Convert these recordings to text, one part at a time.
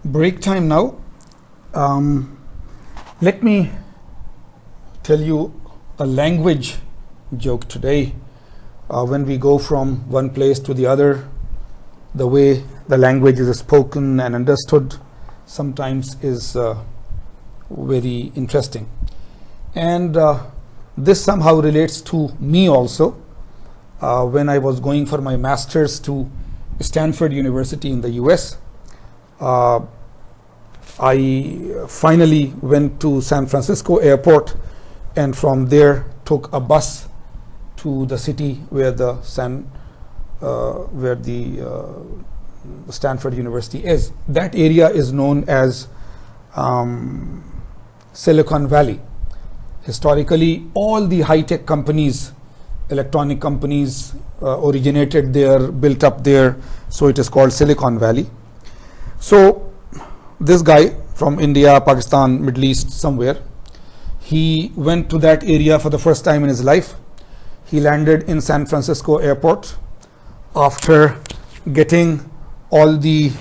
Break time now. Let me tell you a language joke today. When we go from one place to the other, the way the language is spoken and understood sometimes is very interesting. And this somehow relates to me also. When I was going for my master's to Stanford University in the US, I finally went to San Francisco airport and from there took a bus to the city where the Stanford University is. That area is known as Silicon Valley. Historically, all the high-tech companies, electronic companies originated there, built up there, so it is called Silicon Valley. So this guy from India, Pakistan, Middle East, somewhere, he went to that area for the first time in his life. He landed in San Francisco airport after getting all the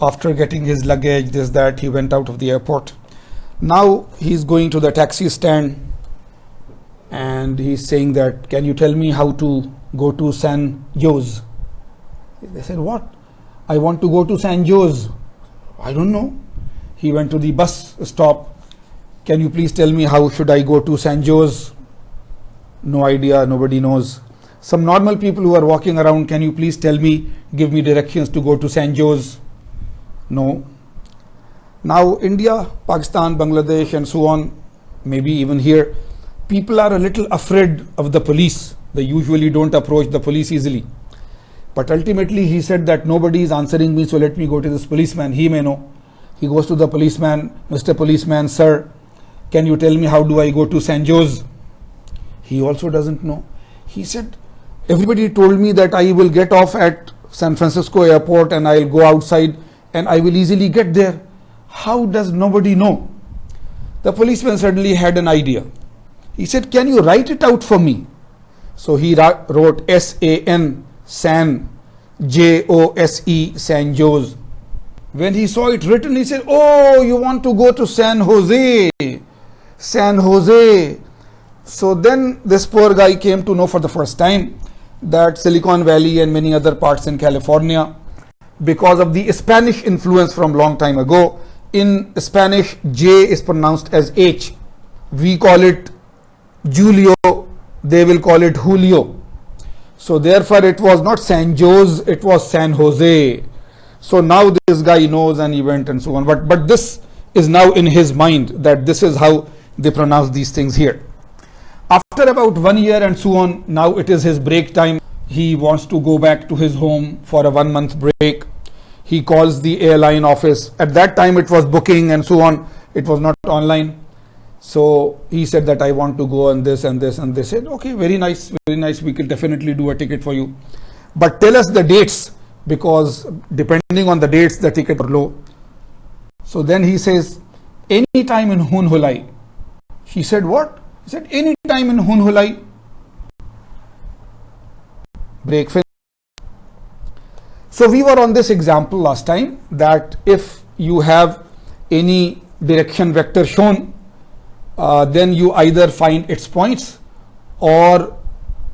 after getting his luggage, this, that, he went out of the airport. Now he's going to the taxi stand and he's saying that, can you tell me how to go to San Jose? They said, what? I want to go to San Jose. I don't know. He went to the bus stop. Can you please tell me how should I go to San Jose? No idea, nobody knows. Some normal people who are walking around, can you please tell me, give me directions to go to San Jose? No. Now India, Pakistan, Bangladesh and so on, maybe even here, people are a little afraid of the police. They usually don't approach the police easily. But ultimately he said that nobody is answering me, so let me go to this policeman. He may know. He goes to the policeman. Mr. Policeman, sir, can you tell me how do I go to San Jose? He also doesn't know. He said, everybody told me that I will get off at San Francisco airport and I'll go outside and I will easily get there. How does nobody know? The policeman suddenly had an idea. He said, can you write it out for me? So he wrote S-A-N, San, J-O-S-E, San Jose. When he saw it written, he said, oh, you want to go to San Jose. San Jose. So then this poor guy came to know for the first time that Silicon Valley and many other parts in California, because of the Spanish influence from long time ago, in Spanish, J is pronounced as H. We call it Julio, they will call it Julio. So therefore it was not San Jose, it was San Jose. So now this guy knows and he went and so on. But this is now in his mind that this is how they pronounce these things here. After about 1 year and so on, now it is his break time. He wants to go back to his home for a 1 month break. He calls the airline office. At that time it was booking and so on. It was not online. So he said that I want to go on this and this, and they said, okay, very nice, we can definitely do a ticket for you. But tell us the dates, because depending on the dates, the ticket are low. So then he says, any time in Hunhulai. He said, what? He said, any time in Hunhulai. Break finished. So we were on this example last time that if you have any direction vector shown, then you either find its points or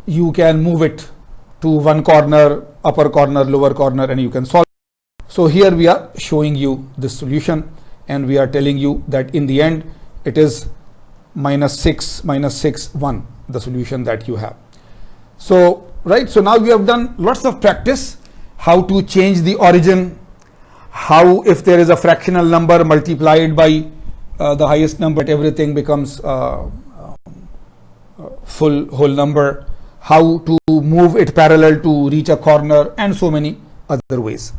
you can move it to one corner, upper corner, lower corner, and you can solve it. So here we are showing you this solution and we are telling you that in the end it is -6, -6, 1, the solution that you have. So, right, so now we have done lots of practice, how to change the origin, how if there is a fractional number multiplied by the highest number, everything becomes full whole number, how to move it parallel to reach a corner, and so many other ways.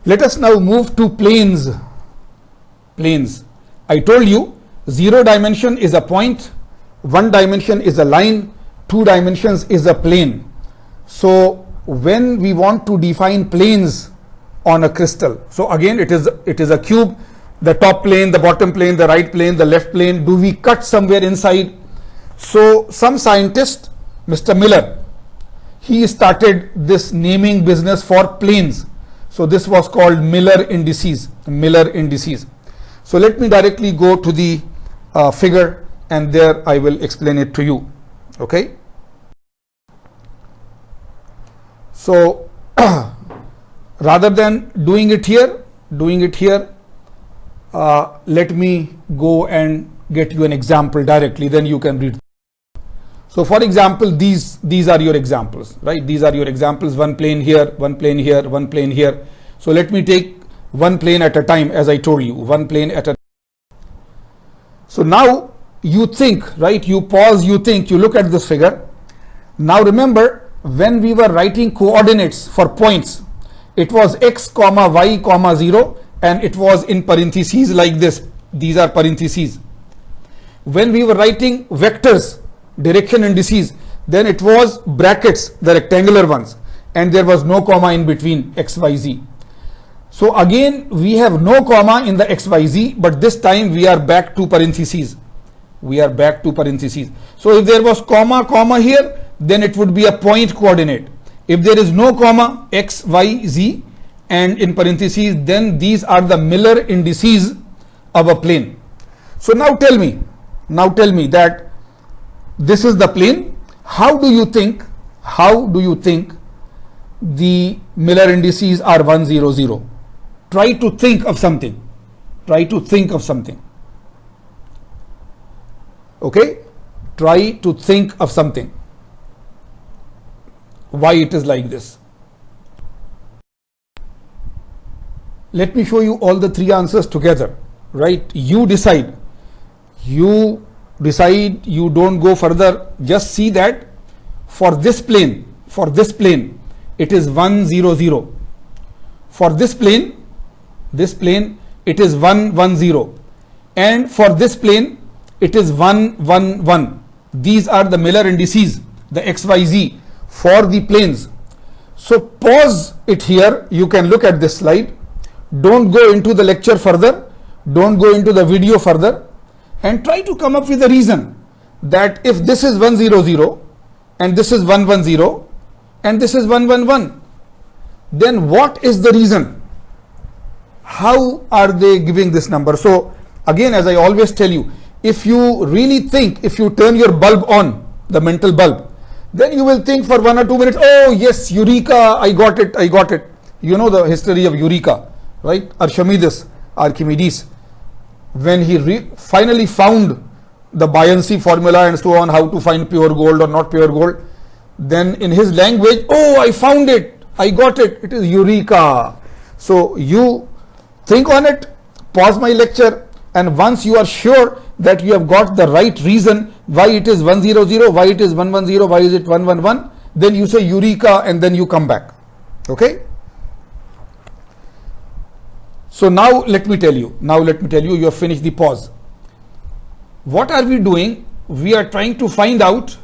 Let us now move to planes. Planes. I told you 0 dimension is a point, 1 dimension is a line, 2 dimensions is a plane. So when we want to define planes on a crystal, so again it is a cube, the top plane, the bottom plane, the right plane, the left plane, do we cut somewhere inside? So some scientist, Mr. Miller, he started this naming business for planes. So this was called Miller indices. Miller indices. So let me directly go to the figure, and there I will explain it to you. Okay. So rather than doing it here, let me go and get you an example directly, then you can read. So for example, these are your examples, right? These are your examples, one plane here, one plane here, one plane here. So let me take one plane at a time, as I told you, one plane at a time. So now you think, right? You pause, you think, you look at this figure. Now remember, when we were writing coordinates for points, it was x comma y comma 0, and it was in parentheses like this. These are parentheses. When we were writing vectors, direction indices, then it was brackets, the rectangular ones, and there was no comma in between x, y, z. So again, we have no comma in the x, y, z, but this time we are back to parentheses. We are back to parentheses. So if there was comma here, then it would be a point coordinate. If there is no comma, x, y, z, and in parentheses, then these are the Miller indices of a plane. So now tell me that this is the plane. How do you think the Miller indices are 1, 0, 0? Try to think of something. Okay? Try to think of something. Why it is like this? Let me show you all the three answers together, right? You decide. You don't go further. Just see that for this plane, it is 1, 0, 0. For this plane, it is 1, 1, 0. And for this plane, it is 1, 1, 1. These are the Miller indices, the x, y, z for the planes. So pause it here. You can look at this slide. Don't go into the lecture further. Don't go into the video further. And try to come up with a reason that if this is 1, 0, 0 and this is 1, 1, 0 and this is 1, 1, 1, then what is the reason? How are they giving this number? So again, as I always tell you, if you really think, if you turn your bulb on, the mental bulb, then you will think for 1 or 2 minutes, oh yes, Eureka, I got it. You know the history of Eureka, right? Archimedes, when he finally found the buoyancy formula and so on, how to find pure gold or not pure gold, then in his language, oh, I found it, I got it, it is Eureka. So you think on it, pause my lecture, and once you are sure that you have got the right reason why it is 1, 0, 0, why it is 1, 1, 0, why is it 1, 1, 1, then you say Eureka and then you come back. Okay? So now let me tell you, you have finished the pause. What are we doing? We are trying to find out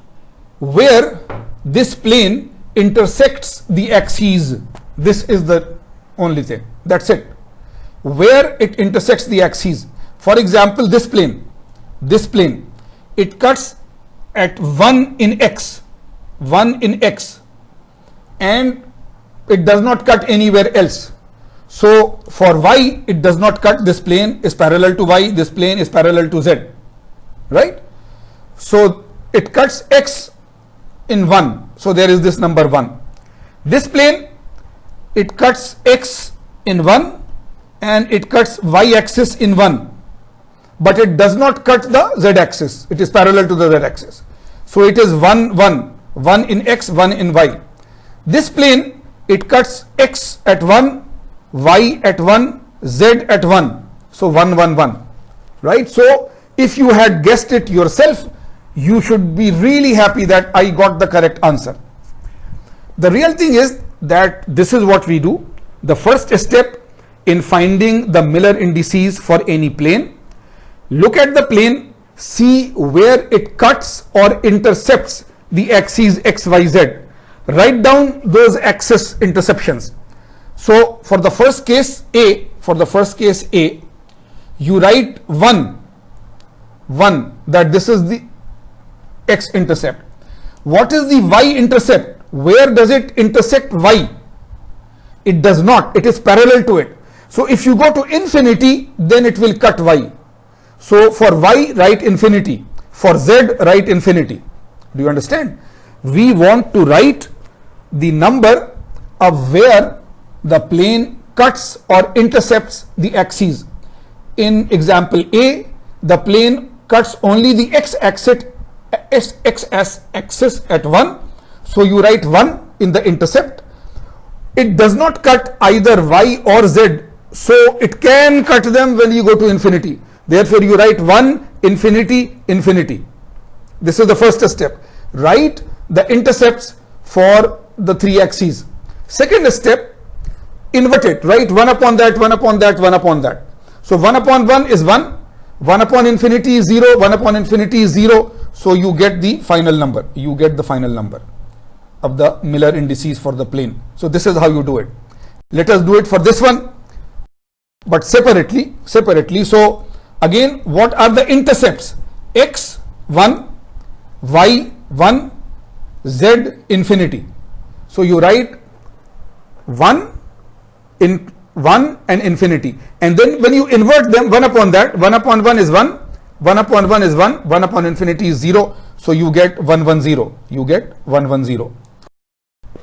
where this plane intersects the axes. This is the only thing. That's it. Where it intersects the axes. For example, this plane, it cuts at 1 in x, and it does not cut anywhere else. So for y, it does not cut. This plane is parallel to y, this plane is parallel to z, right? So it cuts x in 1. So there is this number 1. This plane, it cuts x in 1 and it cuts y axis in 1. But it does not cut the z axis. It is parallel to the z axis. So it is 1, 1. 1 in x, 1 in y. This plane, it cuts x at 1, y at 1, z at 1. So 1, 1, 1. Right? So if you had guessed it yourself, you should be really happy that I got the correct answer. The real thing is that this is what we do. The first step in finding the Miller indices for any plane, look at the plane, see where it cuts or intercepts the axes x, y, z. Write down those axis interceptions. So for the first case A, you write 1, that this is the x-intercept. What is the y-intercept? Where does it intersect y? It does not. It is parallel to it. So if you go to infinity, then it will cut y. So for y, write infinity. For z, write infinity. Do you understand? We want to write the number of where the plane cuts or intercepts the axes. In example A, the plane cuts only the x-axis at 1. So you write 1 in the intercept. It does not cut either y or z. So it can cut them when you go to infinity. Therefore you write 1, infinity, infinity. This is the first step. Write the intercepts for the three axes. Second step, invert it. Write 1 upon that, 1 upon that, 1 upon that. So 1 upon 1 is 1. 1 upon infinity is 0. 1 upon infinity is 0. So you get the final number. You get the final number of the Miller indices for the plane. So this is how you do it. Let us do it for this one, but separately. So again, what are the intercepts? X 1, y 1, z infinity. So you write 1 in 1 and infinity, and then when you invert them, 1 upon that, 1 upon 1 is 1, 1 upon 1 is 1, 1 upon infinity is 0. So you get 1 1 0. You get 1 1 0.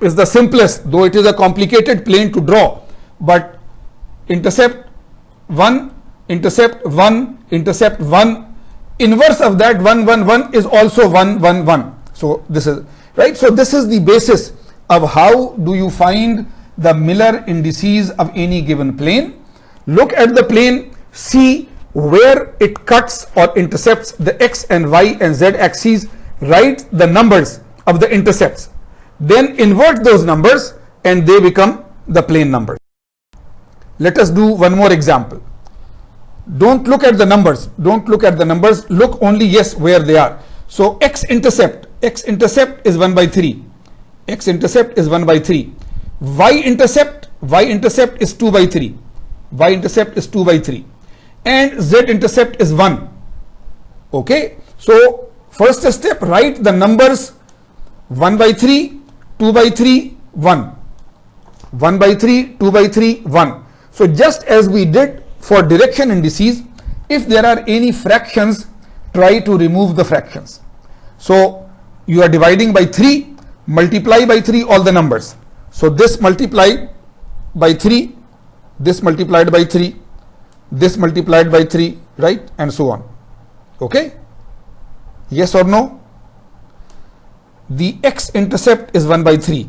Is the simplest, though it is a complicated plane to draw, but intercept 1, intercept 1, intercept 1, inverse of that 1 1 1 is also 1 1 1. So this is right. So this is the basis of how do you find the Miller indices of any given plane. Look at the plane, see where it cuts or intercepts the x and y and z axes, write the numbers of the intercepts, then invert those numbers and they become the plane numbers. Let us do one more example. Don't look at the numbers. Don't look at the numbers. Look only, yes, where they are. So x-intercept is 1 by 3. X-intercept is 1 by 3. Y-intercept is 2 by 3. Y-intercept is 2 by 3. And z-intercept is 1. Okay. So first step, write the numbers 1 by 3, 2 by 3, 1. 1 by 3, 2 by 3, 1. So just as we did for direction indices, if there are any fractions, try to remove the fractions. So you are dividing by 3, multiply by 3 all the numbers. So this multiplied by 3, this multiplied by 3, this multiplied by 3, right? And so on. Okay? Yes or no? The x-intercept is 1 by 3.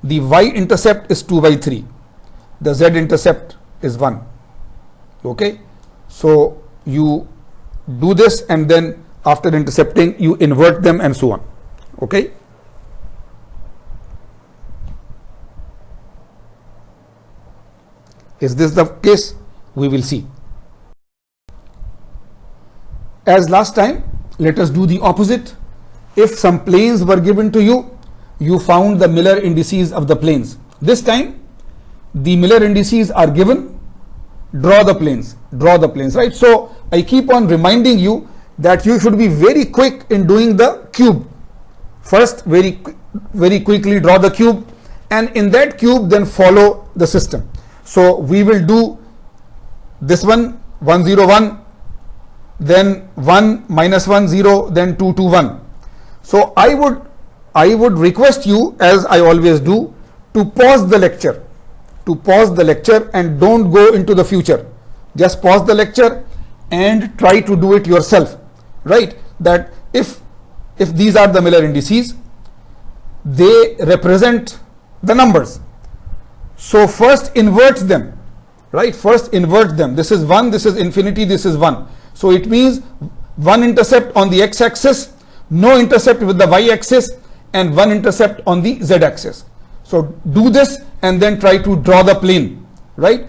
The y-intercept is 2 by 3. The z-intercept is 1. Okay? So you do this, and then after intercepting, you invert them and so on. Okay? Is this the case? We will see. As last time, let us do the opposite. If some planes were given to you, you found the Miller indices of the planes. This time, the Miller indices are given. Draw the planes. Draw the planes, right? So I keep on reminding you that you should be very quick in doing the cube. First, very quickly draw the cube, and in that cube, then follow the system. So we will do this one, 1 0 1, then 1 minus 1 0, then 2 2 1. So I would request you, as I always do, to pause the lecture. To pause the lecture and don't go into the future. Just pause the lecture and try to do it yourself. Right? That if these are the Miller indices, they represent the numbers. So first invert them. Right? First invert them. This is 1, this is infinity, this is 1. So it means 1 intercept on the x-axis, no intercept with the y-axis, and 1 intercept on the z-axis. So do this and then try to draw the plane, right?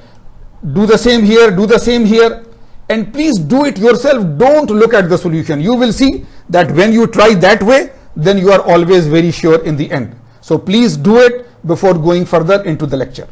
Do the same here, do the same here, and please do it yourself. Don't look at the solution. You will see that when you try that way, then you are always very sure in the end. So please do it before going further into the lecture.